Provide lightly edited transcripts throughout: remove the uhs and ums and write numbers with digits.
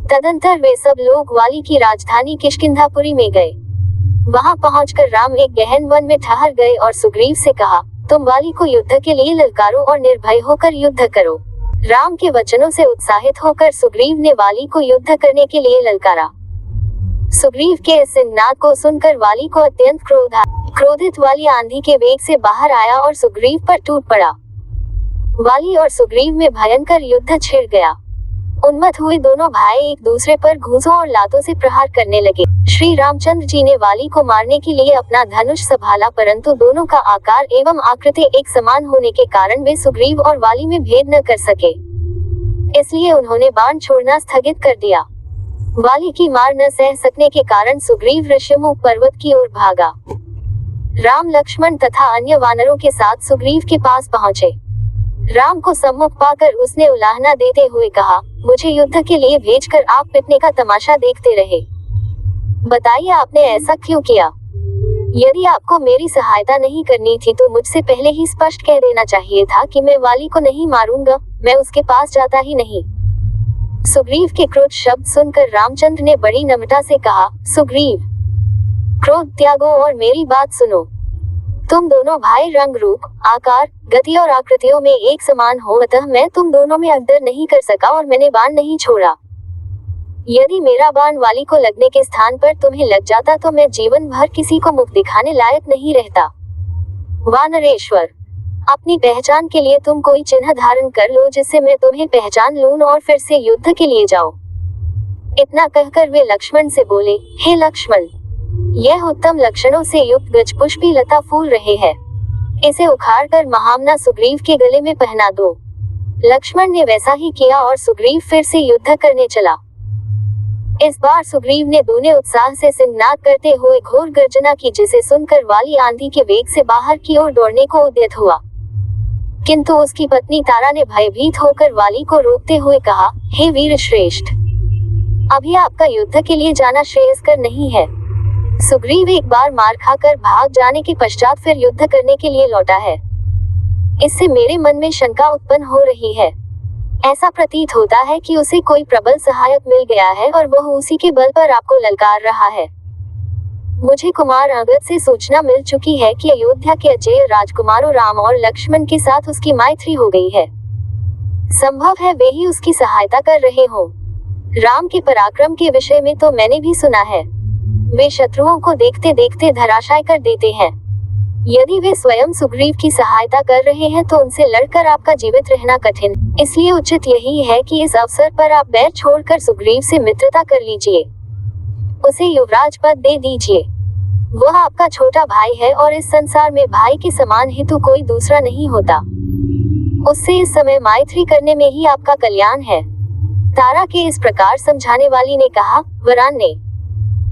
तदंतर वे सब लोग वाली की राजधानी किष्किंधापुरी में गए। वहां पहुंचकर राम एक गहन वन में ठहर गए और सुग्रीव से कहा, तुम वाली को युद्ध के लिए ललकारो और निर्भय होकर युद्ध करो। राम के वचनों से उत्साहित होकर सुग्रीव ने वाली को युद्ध करने के लिए ललकारा। सुग्रीव के इस नाद को सुनकर वाली को अत्यंत क्रोध आया। क्रोधित वाली आंधी के वेग से बाहर आया और सुग्रीव पर टूट पड़ा। वाली और सुग्रीव में भयंकर युद्ध छिड़ गया। उन्मत्त हुए दोनों भाई एक दूसरे पर घूंसों और लातों से प्रहार करने लगे। श्री रामचंद्र जी ने वाली को मारने के लिए अपना धनुष संभाला, परंतु दोनों का आकार एवं आकृति एक समान होने के कारण वे सुग्रीव और वाली में भेद न कर सके। इसलिए उन्होंने बाण छोड़ना स्थगित कर दिया। वाली की मार न सह सकने के कारण सुग्रीव ऋषिमुख पर्वत की ओर भागा। राम, लक्ष्मण तथा अन्य वानरों के साथ सुग्रीव के पास पहुंचे। राम को सम्मुख पाकर उसने उलाहना देते हुए कहा, मुझे युद्ध के लिए भेजकर आप पिटने का तमाशा देखते रहे। बताइए आपने ऐसा क्यों किया? यदि आपको मेरी सहायता नहीं करनी थी तो मुझसे पहले ही स्पष्ट कह देना चाहिए था कि मैं वाली को नहीं मारूंगा, मैं उसके पास जाता ही नहीं। सुग्रीव के क्रोध शब्द सुनकर रामचंद्र ने बड़ी नम्रता से कहा, सुग्रीव, क्रोध त्यागो और मेरी बात सुनो। तुम दोनों भाई रंग रूप, आकार, गति और आकृतियों में एक समान हो, अतः मैं तुम दोनों में अंतर नहीं कर सका और मैंने बाण नहीं छोड़ा। यदि मेरा बाण वाली को लगने के स्थान पर तुम्हें लग जाता तो मैं जीवन भर किसी को मुख दिखाने लायक नहीं रहता। वानरेश्वर, अपनी पहचान के लिए तुम कोई चिन्ह धारण कर लो जिससे मैं तुम्हें पहचान लूं और फिर से युद्ध के लिए जाओ। इतना कहकर वे लक्ष्मण से बोले, हे लक्ष्मण, यह उत्तम लक्षणों से युक्त गजपुष्पी लता फूल रहे हैं, इसे उखाड़कर महामना सुग्रीव के गले में पहना दो। लक्ष्मण ने वैसा ही किया और सुग्रीव फिर से युद्ध करने चला। इस बार सुग्रीव ने दूने उत्साह से सिंहनाद करते हुए घोर गर्जना की, जिसे सुनकर वाली आंधी के वेग से बाहर की ओर दौड़ने को उद्यत हुआ। किंतु उसकी पत्नी तारा ने भयभीत होकर वाली को रोकते हुए कहा, हे वीर श्रेष्ठ, अभी आपका युद्ध के लिए जाना श्रेयस्कर नहीं है। सुग्रीव एक बार मार खाकर भाग जाने के पश्चात फिर युद्ध करने के लिए लौटा है। इससे मेरे मन में शंका उत्पन्न हो रही है। ऐसा प्रतीत होता है कि उसे कोई प्रबल सहायक मिल गया है और वह उसी के बल पर आपको ललकार रहा है। मुझे कुमार अंगद से सूचना मिल चुकी है कि अयोध्या के अजेय राजकुमारों राम और लक्ष्मण के साथ उसकी मैत्री हो गई है। संभव है वे ही उसकी सहायता कर रहे हों। राम के पराक्रम के विषय में तो मैंने भी सुना है, वे शत्रुओं को देखते देखते धराशायी कर देते हैं। यदि वे स्वयं सुग्रीव की सहायता कर रहे हैं तो उनसे लड़कर आपका जीवित रहना कठिन, इसलिए उचित यही है कि इस अवसर पर आप बैर छोड़कर सुग्रीव से मित्रता कर लीजिए, उसे युवराज पद दे दीजिए। वह आपका छोटा भाई है और इस संसार में भाई के समान हितु कोई दूसरा नहीं होता। उससे इस समय मैत्री करने में ही आपका कल्याण है। तारा के इस प्रकार समझाने वाली ने कहा, वरान ने,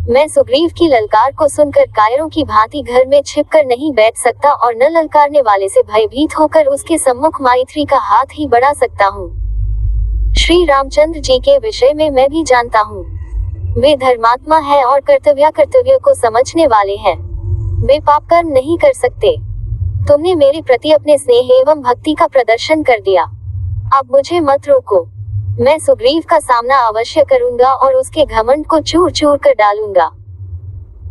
मैं सुग्रीव की ललकार को सुनकर कायरों की भांति घर में छिपकर नहीं बैठ सकता और न ललकारने वाले से भयभीत होकर उसके सम्मुख मैत्री का हाथ ही बढ़ा सकता हूँ। श्री रामचंद्र जी के विषय में मैं भी जानता हूँ, वे धर्मात्मा है और कर्तव्य को समझने वाले हैं। वे पाप कर्म नहीं कर सकते। तुमने मेरे प्रति अपने स्नेह एवं भक्ति का प्रदर्शन कर दिया, अब मुझे मत रोको। मैं सुग्रीव का सामना अवश्य करूंगा और उसके घमंड को चूर चूर कर डालूंगा।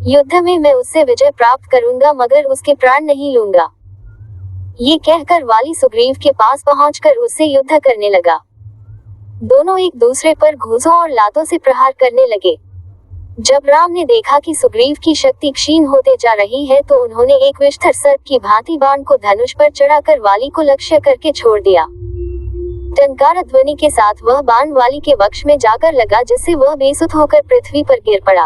युद्ध में मैं उससे विजय प्राप्त करूंगा मगर उसके प्राण नहीं लूंगा। ये कहकर वाली सुग्रीव के पास पहुंचकर उससे युद्ध करने लगा। दोनों एक दूसरे पर घूंसों और लातों से प्रहार करने लगे। जब राम ने देखा कि सुग्रीव की शक्ति क्षीण होते जा रही है तो उन्होंने एक विषधर सर्प की भांति बाण को धनुष पर चढ़ाकर वाली को लक्ष्य करके छोड़ दिया। टंकार ध्वनि के साथ वह बाण वाली के वक्ष में जाकर लगा, जिससे वह बेसुध होकर पृथ्वी पर गिर पड़ा।